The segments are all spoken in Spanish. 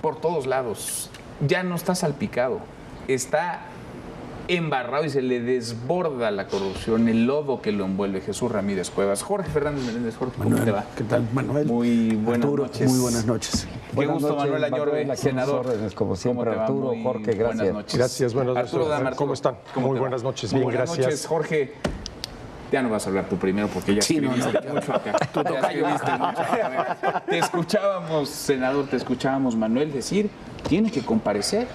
por todos lados. Ya no está salpicado, está embarrado y se le desborda la corrupción, el lodo que lo envuelve. Jesús Ramírez Cuevas. Jorge Fernández Meléndez. Jorge, ¿cómo te va? ¿Qué tal, Manuel? Muy buenas Arturo, noches. muy buenas noches. Qué gusto, Manuel Añorbe, senador. Como siempre, Arturo, Jorge, gracias. Buenas noches. Gracias, buenas noches. Arturo Dama, ¿Cómo están? Muy buenas noches, bien, buenas gracias. Noches, Jorge. Ya no vas a hablar tú primero porque ya escribiste mucho acá. Ya escribiste mucho acá. Te escuchábamos, senador, te escuchábamos, Manuel, decir, tiene que comparecer,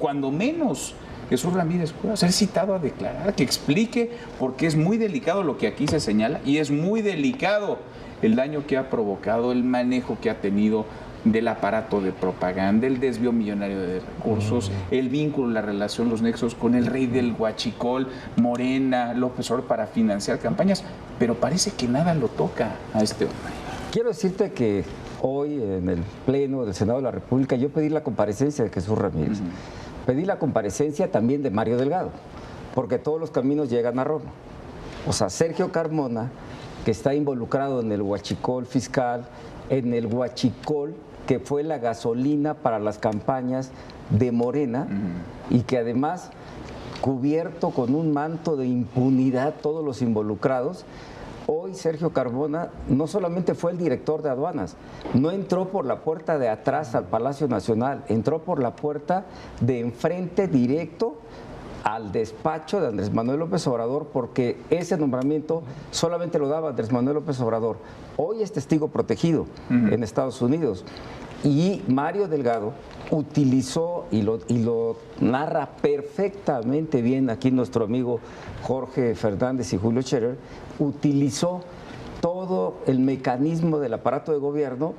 cuando menos Jesús Ramírez Cuevas, ser citado a declarar, que explique, porque es muy delicado lo que aquí se señala y es muy delicado el daño que ha provocado, el manejo que ha tenido del aparato de propaganda, el desvío millonario de recursos, el vínculo, la relación, los nexos con el rey del huachicol, Morena, López Obrador para financiar campañas, pero parece que nada lo toca a este hombre. Quiero decirte que hoy en el Pleno del Senado de la República yo pedí la comparecencia de Jesús Ramírez. Pedí la comparecencia también de Mario Delgado, porque todos los caminos llegan a Roma. O sea, Sergio Carmona, que está involucrado en el huachicol fiscal, en el huachicol que fue la gasolina para las campañas de Morena y que además, cubierto con un manto de impunidad todos los involucrados. Hoy Sergio Carmona no solamente fue el director de aduanas, no entró por la puerta de atrás al Palacio Nacional, entró por la puerta de enfrente directo al despacho de Andrés Manuel López Obrador, porque ese nombramiento solamente lo daba Andrés Manuel López Obrador. Hoy es testigo protegido en Estados Unidos. Y Mario Delgado utilizó, y lo narra perfectamente bien aquí nuestro amigo Jorge Fernández y Julio Scherer, utilizó todo el mecanismo del aparato de gobierno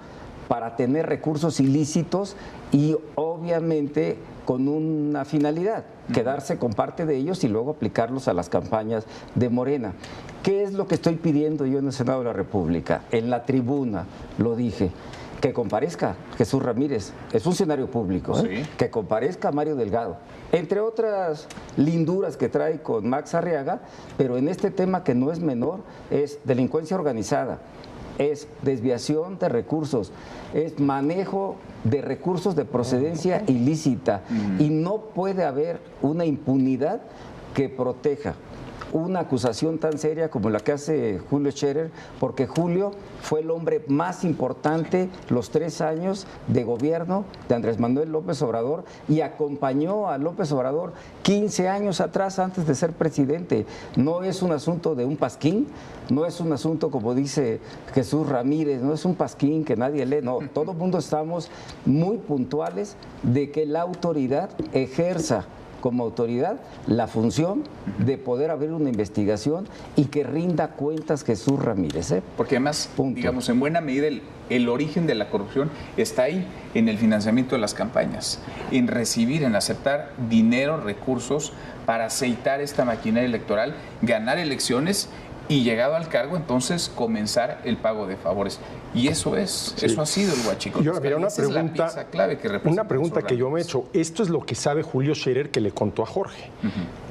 para tener recursos ilícitos y obviamente con una finalidad, quedarse con parte de ellos y luego aplicarlos a las campañas de Morena. ¿Qué es lo que estoy pidiendo yo en el Senado de la República? En la tribuna lo dije, que comparezca Jesús Ramírez, es funcionario público, ¿eh? Sí. Que comparezca Mario Delgado, entre otras linduras que trae con Max Arriaga, pero en este tema que no es menor, es delincuencia organizada, es desviación de recursos, es manejo de recursos de procedencia ilícita y no puede haber una impunidad que proteja una acusación tan seria como la que hace Julio Scherer, porque Julio fue el hombre más importante los 3 años de gobierno de Andrés Manuel López Obrador y acompañó a López Obrador 15 años atrás antes de ser presidente. No es un asunto de un pasquín, no es un asunto como dice Jesús Ramírez, no es un pasquín que nadie lee, no, todo el mundo estamos muy puntuales de que la autoridad ejerza como autoridad la función de poder abrir una investigación y que rinda cuentas Jesús Ramírez. Porque además, digamos, en buena medida el origen de la corrupción está ahí, en el financiamiento de las campañas, en recibir, en aceptar dinero, recursos para aceitar esta maquinaria electoral, ganar elecciones y llegado al cargo, entonces comenzar el pago de favores. Y eso es, sí. Eso ha sido el huachicol. Yo, mira, una pregunta, es la clave que representa. Una pregunta que yo me he hecho. Esto es lo que sabe Julio Scherer que le contó a Jorge.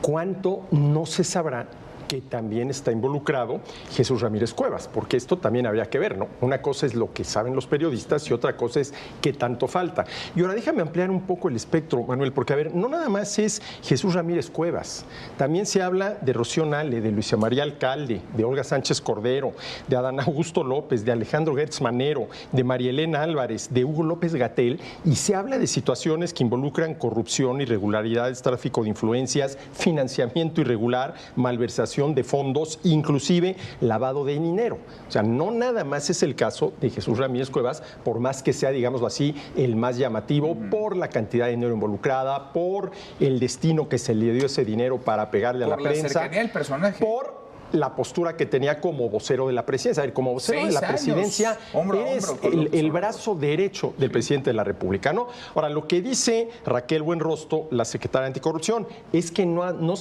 ¿Cuánto no se sabrá que también está involucrado Jesús Ramírez Cuevas? Porque esto también habría que ver, ¿no? Una cosa es lo que saben los periodistas y otra cosa es qué tanto falta. Y ahora déjame ampliar un poco el espectro, Manuel, porque a ver, no nada más es Jesús Ramírez Cuevas, también se habla de Rocío Nale, de Luisa María Alcalde, de Olga Sánchez Cordero, de Adán Augusto López, de Alejandro Gertz Manero, de María Elena Álvarez, de Hugo López Gatell, y se habla de situaciones que involucran corrupción, irregularidades, tráfico de influencias, financiamiento irregular, malversación de fondos, inclusive lavado de dinero. O sea, no nada más es el caso de Jesús Ramírez Cuevas, por más que sea, digámoslo así, el más llamativo por la cantidad de dinero involucrada, por el destino que se le dio ese dinero para pegarle a la prensa, cercanía del personaje, por la postura que tenía como vocero de la presidencia. A ver, como vocero de la presidencia, eres el brazo derecho del presidente de la República, ¿no? Ahora, lo que dice Raquel Buenrostro, la secretaria de Anticorrupción, es que no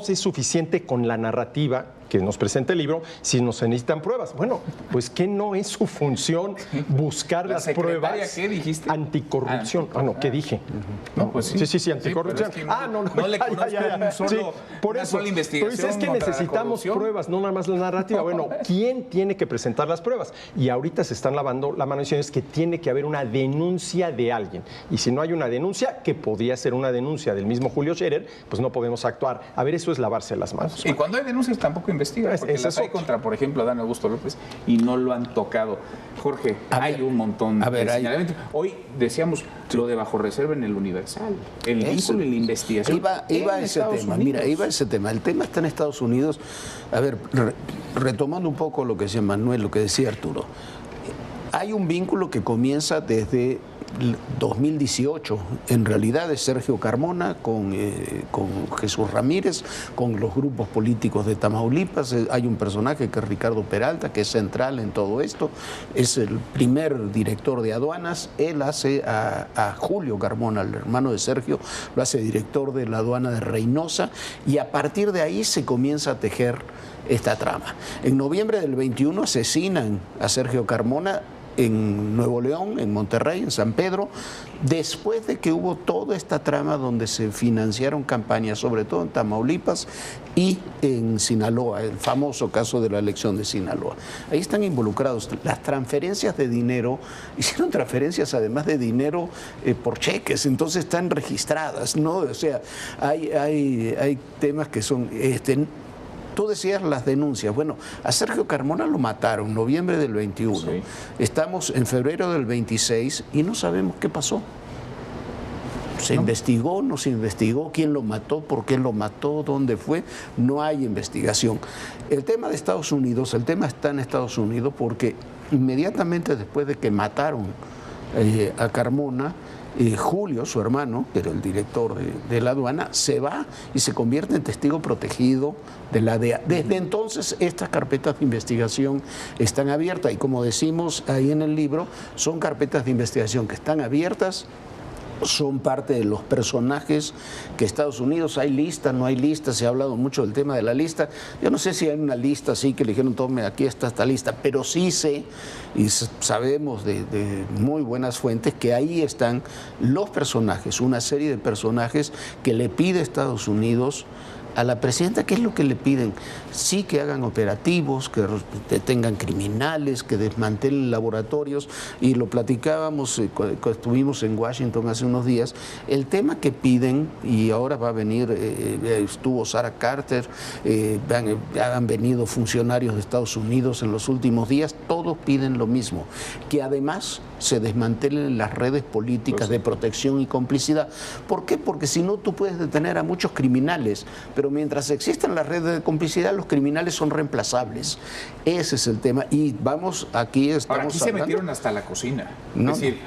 es suficiente con la narrativa que nos presente el libro si no se necesitan pruebas. Bueno, pues que no es su función buscar las pruebas. ¿Qué dijiste? Anticorrupción. ¿Qué dije? No, pues sí. Sí, anticorrupción. Sí, no le conozco una sola investigación. Pues es que necesitamos pruebas, no nada más la narrativa. Bueno, ¿quién tiene que presentar las pruebas? Y ahorita se están lavando la mano diciendo es que tiene que haber una denuncia de alguien. Y si no hay una denuncia, que podría ser una denuncia del mismo Julio Scherer, pues no podemos actuar. A ver, eso es lavarse las manos. Y cuando hay denuncias tampoco investigan, porque las hay contra, por ejemplo, Adán Augusto López y no lo han tocado. Jorge, hay un montón de señalamientos. Hoy decíamos lo de bajo reserva en el Universal, el vínculo y la investigación. Iba a ese tema, mira, iba a ese tema. El tema está en Estados Unidos. A ver, retomando un poco lo que decía Manuel, lo que decía Arturo. Hay un vínculo que comienza desde 2018, en realidad es Sergio Carmona con Jesús Ramírez, con los grupos políticos de Tamaulipas. Hay un personaje que es Ricardo Peralta, que es central en todo esto, es el primer director de aduanas. Él hace a Julio Carmona, el hermano de Sergio, lo hace director de la aduana de Reynosa, y a partir de ahí se comienza a tejer esta trama. En noviembre del 21 asesinan a Sergio Carmona en Nuevo León, en Monterrey, en San Pedro, después de que hubo toda esta trama donde se financiaron campañas, sobre todo en Tamaulipas y en Sinaloa, el famoso caso de la elección de Sinaloa. Ahí están involucrados las transferencias de dinero, hicieron transferencias además de dinero por cheques, entonces están registradas, ¿no? O sea, hay temas que son... Tú decías las denuncias. Bueno, a Sergio Carmona lo mataron en noviembre del 21. Sí. Estamos en febrero del 26 y no sabemos qué pasó. ¿Se investigó? ¿No se investigó? ¿Quién lo mató? ¿Por qué lo mató? ¿Dónde fue? No hay investigación. El tema de Estados Unidos, el tema está en Estados Unidos porque inmediatamente después de que mataron a Carmona, Julio, su hermano, que era el director de la aduana, se va y se convierte en testigo protegido de la DEA. Desde entonces, estas carpetas de investigación están abiertas y, como decimos ahí en el libro, son carpetas de investigación que están abiertas, son parte de los personajes que Estados Unidos, hay lista, no hay lista, se ha hablado mucho del tema de la lista. Yo no sé si hay una lista así que le dijeron, tome, aquí está esta lista, pero sí sé y sabemos de muy buenas fuentes que ahí están los personajes, una serie de personajes que le pide Estados Unidos a la presidenta. ¿Qué es lo que le piden? Sí, que hagan operativos, que detengan criminales, que desmantelen laboratorios, y lo platicábamos cuando estuvimos en Washington hace unos días, el tema que piden, y ahora va a venir, estuvo Sarah Carter, han venido funcionarios de Estados Unidos en los últimos días, todos piden lo mismo, que además se desmantelen las redes políticas de protección y complicidad. ¿Por qué? Porque si no, tú puedes detener a muchos criminales, pero mientras existan las redes de complicidad, los criminales son reemplazables. Ese es el tema. Y vamos, aquí estamos Ahora, aquí se metieron hasta la cocina. Es decir,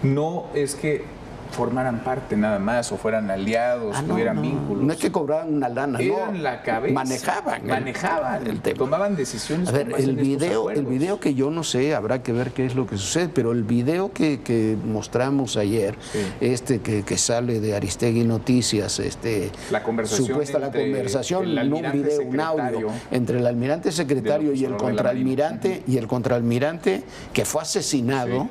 no es que formaran parte nada más o fueran aliados, tuvieran vínculos. No es que cobraban una lana, eran la cabeza. Manejaban el tema. Tomaban decisiones. A ver, el video que yo no sé, habrá que ver qué es lo que sucede, pero el video que mostramos ayer, que sale de Aristegui Noticias, la conversación, supuesta conversación, no un video, un audio, entre el almirante secretario y el contraalmirante que fue asesinado.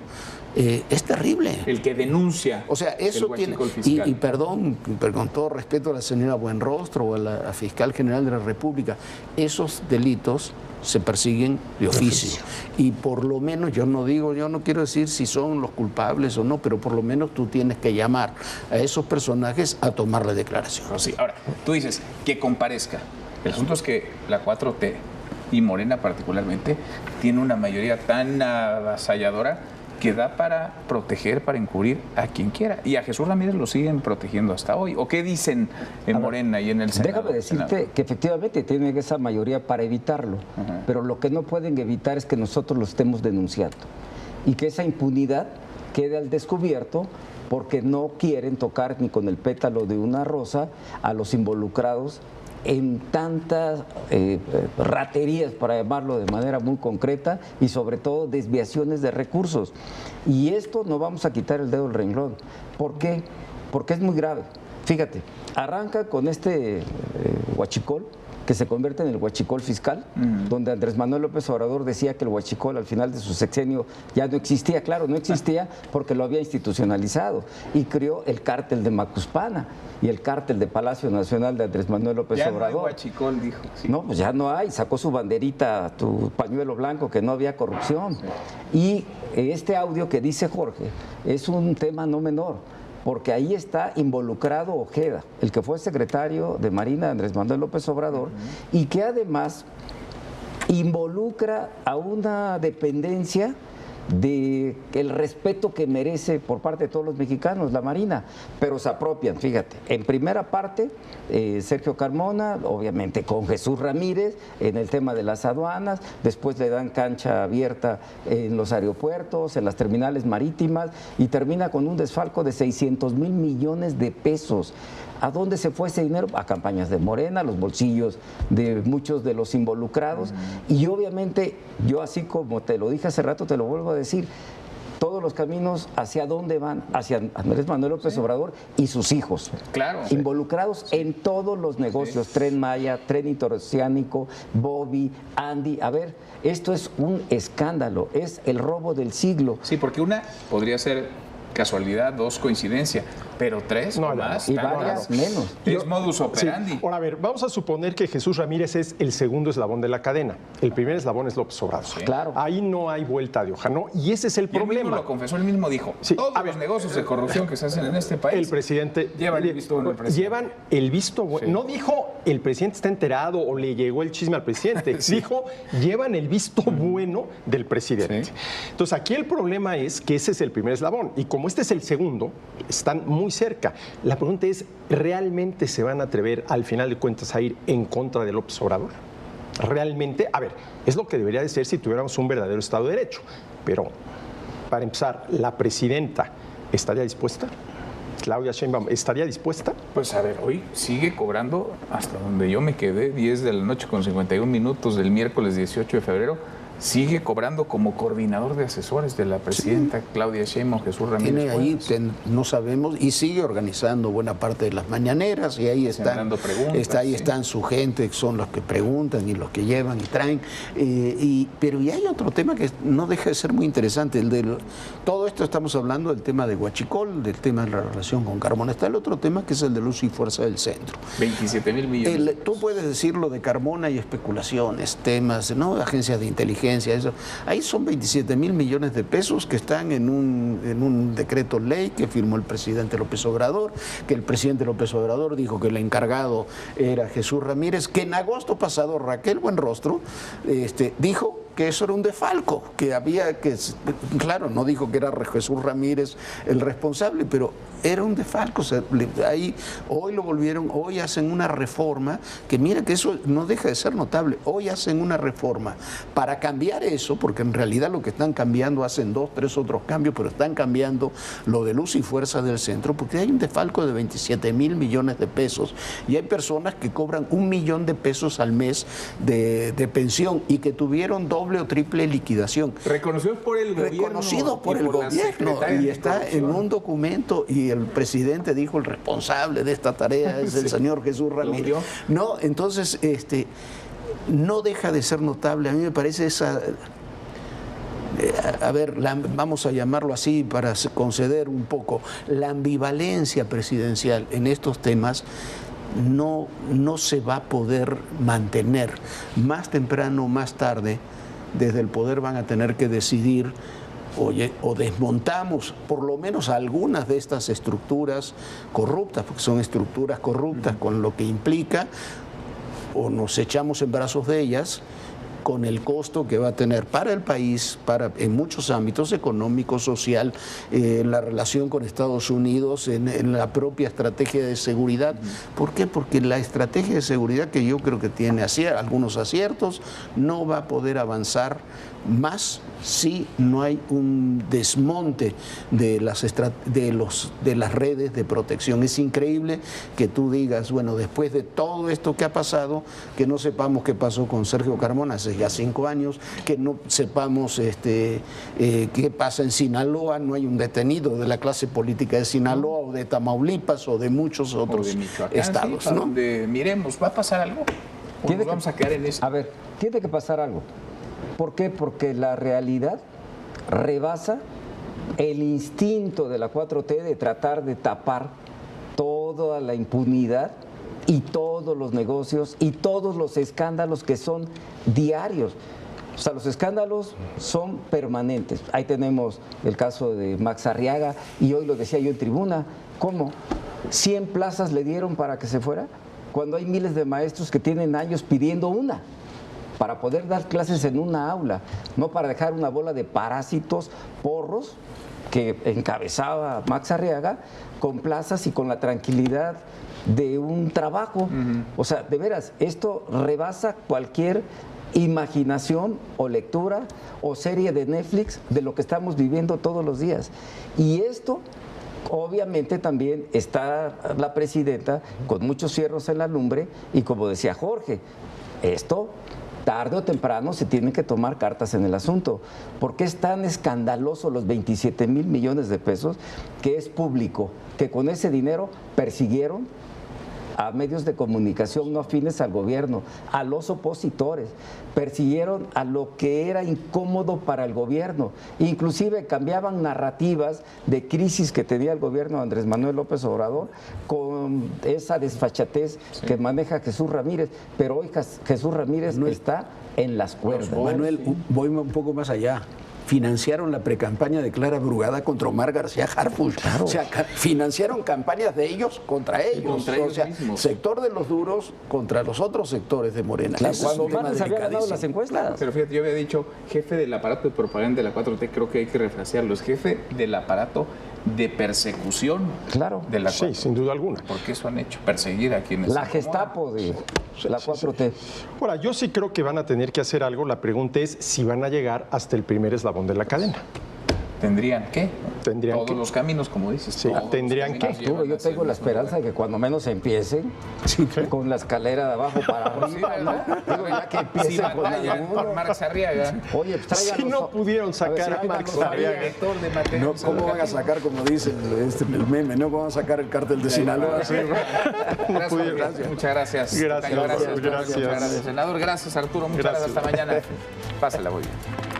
Es terrible. El que denuncia. O sea, eso tiene. Y perdón, con todo respeto a la señora Buenrostro o a la fiscal general de la República, esos delitos se persiguen de oficio. Y por lo menos, yo no quiero decir si son los culpables o no, pero por lo menos tú tienes que llamar a esos personajes a tomar la declaración. Sí. Ahora, tú dices que comparezca. El asunto es que la 4T y Morena particularmente tiene una mayoría tan avasalladora que da para proteger, para encubrir a quien quiera. Y a Jesús Ramírez lo siguen protegiendo hasta hoy. ¿O qué dicen en Morena y en el Senado? Déjame decirte que efectivamente tienen esa mayoría para evitarlo, pero lo que no pueden evitar es que nosotros lo estemos denunciando y que esa impunidad quede al descubierto, porque no quieren tocar ni con el pétalo de una rosa a los involucrados en tantas raterías, para llamarlo de manera muy concreta, y sobre todo desviaciones de recursos. Y esto no vamos a quitar el dedo del renglón. ¿Por qué? Porque es muy grave. Fíjate, arranca con este huachicol que se convierte en el huachicol fiscal, donde Andrés Manuel López Obrador decía que el huachicol al final de su sexenio ya no existía. Claro, no existía porque lo había institucionalizado y creó el cártel de Macuspana y el cártel de Palacio Nacional de Andrés Manuel López Obrador. Ya no hay huachicol, dijo. Sí. No, pues ya no hay, sacó su banderita, tu pañuelo blanco, que no había corrupción. Y este audio que dice Jorge es un tema no menor, porque ahí está involucrado Ojeda, el que fue secretario de Marina de Andrés Manuel López Obrador, y que además involucra a una dependencia de el respeto que merece por parte de todos los mexicanos la Marina, pero se apropian, fíjate, en primera parte Sergio Carmona, obviamente con Jesús Ramírez en el tema de las aduanas, después le dan cancha abierta en los aeropuertos, en las terminales marítimas y termina con un desfalco de 600,000 millones de pesos. ¿A dónde se fue ese dinero? A campañas de Morena, a los bolsillos de muchos de los involucrados. Y obviamente, yo así como te lo dije hace rato, te lo vuelvo a decir, todos los caminos hacia dónde van, hacia Andrés Manuel López Obrador y sus hijos. Claro. Involucrados en todos los negocios, Tren Maya, Tren Interoceánico, Bobby, Andy. A ver, esto es un escándalo, es el robo del siglo. Sí, porque una podría ser casualidad, dos coincidencia, pero tres No, o no, más. Y varias menos. Es modus operandi. Sí. Ahora, a ver, vamos a suponer que Jesús Ramírez es el segundo eslabón de la cadena. El primer eslabón es López Obrador. Claro. Ahí no hay vuelta de hoja, ¿no? Y ese es el Y él mismo problema. lo confesó, él mismo dijo, Sí, todos a ver, los negocios de corrupción que se hacen en este país, El presidente llevan el visto bueno del presidente. Llevan el visto bueno. Sí. No dijo el presidente está enterado o le llegó el chisme al presidente. Sí. Dijo llevan el visto bueno del presidente. Sí. Entonces aquí el problema es que ese es el primer eslabón y como este es el segundo, están muy cerca. La pregunta es, ¿realmente se van a atrever al final de cuentas a ir en contra de López Obrador? Realmente, a ver, es lo que debería de ser si tuviéramos un verdadero Estado de Derecho. Pero, para empezar, ¿la presidenta estaría dispuesta? Claudia Sheinbaum, ¿estaría dispuesta? Pues a ver, hoy sigue cobrando hasta donde yo me quedé, 10 de la noche con 51 minutos del miércoles 18 de febrero. Sigue cobrando como coordinador de asesores de la presidenta Claudia Sheinbaum, Jesús Ramírez. Tiene ahí, Cuevas. no sabemos, y sigue organizando buena parte de las mañaneras, y ahí Sembrando preguntas, ahí sí. están su gente, que son los que preguntan y los que llevan y traen. Pero y hay otro tema que no deja de ser muy interesante, todo esto estamos hablando del tema de Huachicol, del tema de la relación con Carmona. Está el otro tema que es el de uso y fuerza del centro. 27,000 millones. Tú puedes decir lo de Carmona y especulaciones, temas, ¿no? Agencias de inteligencia, eso. Ahí son 27,000 millones de pesos que están en un decreto ley que firmó el presidente López Obrador, que el presidente López Obrador dijo que el encargado era Jesús Ramírez, que en agosto pasado Raquel Buenrostro dijo que eso era un desfalco, que había que, claro, no dijo que era Jesús Ramírez el responsable, pero era un desfalco. O sea, ahí hoy lo volvieron, hoy hacen una reforma, que mira que eso no deja de ser notable, hoy hacen una reforma para cambiar eso, porque en realidad lo que están cambiando, hacen 2, 3 otros cambios, pero están cambiando lo de luz y fuerza del centro, porque hay un desfalco de 27,000 millones de pesos, y hay personas que cobran 1 millón de pesos al mes de pensión y que tuvieron doble o triple liquidación. Reconocido por el gobierno. Reconocido por y el por la gobierno, secretaria y de está en Corrupción. un documento, y el presidente dijo el responsable de esta tarea es el señor Jesús Ramírez. vio? No, entonces, no deja de ser notable. A mí me parece esa... A ver, vamos a llamarlo así para conceder un poco, la ambivalencia presidencial en estos temas no se va a poder mantener. Más temprano o más tarde, desde el poder van a tener que decidir, oye, o desmontamos por lo menos algunas de estas estructuras corruptas, porque son estructuras corruptas con lo que implica, o nos echamos en brazos de ellas, con el costo que va a tener para el país, en muchos ámbitos, económico, social, la relación con Estados Unidos, en la propia estrategia de seguridad. ¿Por qué? Porque la estrategia de seguridad, que yo creo que tiene algunos aciertos, no va a poder avanzar más si no hay un desmonte de las redes de protección. Es increíble que tú digas, bueno, después de todo esto que ha pasado, que no sepamos qué pasó con Sergio Carmona hace ya 5 años, que no sepamos qué pasa en Sinaloa, no hay un detenido de la clase política de Sinaloa o de Tamaulipas o de muchos otros O de Michoacán, estados, sí, ¿no? donde miremos, ¿va a pasar algo? ¿O nos vamos a quedar en eso? A ver, tiene que pasar algo. ¿Por qué? Porque la realidad rebasa el instinto de la 4T de tratar de tapar toda la impunidad y todos los negocios y todos los escándalos que son diarios. O sea, los escándalos son permanentes. Ahí tenemos el caso de Max Arriaga y hoy lo decía yo en tribuna. ¿Cómo? ¿100 plazas le dieron para que se fuera? Cuando hay miles de maestros que tienen años pidiendo una para poder dar clases en una aula, no para dejar una bola de parásitos, porros, que encabezaba Max Arriaga, con plazas y con la tranquilidad de un trabajo. O sea, de veras, esto rebasa cualquier imaginación o lectura o serie de Netflix de lo que estamos viviendo todos los días. Y esto, obviamente, también está la presidenta con muchos fierros en la lumbre y, como decía Jorge, esto tarde o temprano se tienen que tomar cartas en el asunto. ¿Por qué es tan escandaloso los 27,000 millones de pesos que es público? Que con ese dinero persiguieron a medios de comunicación no afines al gobierno, a los opositores, persiguieron a lo que era incómodo para el gobierno, inclusive cambiaban narrativas de crisis que tenía el gobierno de Andrés Manuel López Obrador con esa desfachatez que maneja Jesús Ramírez, pero hoy Jesús Ramírez está en las cuerdas. Manuel, voy un poco más allá. Financiaron la precampaña de Clara Brugada contra Omar García Harfuch. Claro. O sea, financiaron campañas de ellos contra ellos. O sea, mismos. Sector de los duros contra los otros sectores de Morena. Cuando Omar les había ganado las encuestas. Pero fíjate, yo había dicho jefe del aparato de propaganda de la 4T, creo que hay que refrasearlo, es jefe del aparato de persecución de la 4T. Sí, sin duda alguna. Porque eso han hecho, perseguir a quienes... La Gestapo de la 4T. Ahora, yo sí creo que van a tener que hacer algo. La pregunta es si van a llegar hasta el primer eslabón de la cadena. ¿Tendrían que? Tendrían todos que. los caminos, como dices. Sí, tendrían que. Arturo, yo tengo la esperanza de que cuando menos empiecen con la escalera de abajo para arriba, ¿no? Digo, ya que empiecen Si con batallan alguno. por Marx Arriaga. Oye, pues tráiganos. Si no pudieron sacar a Marx Arriaga. No, ¿cómo van a sacar, como dice el meme, no? ¿Cómo van a sacar el cártel de Sinaloa? Gracias. Muchas gracias. Gracias. Muchas gracias, senador. Gracias, Arturo. Muchas gracias. Hasta mañana. Pásala, muy bien.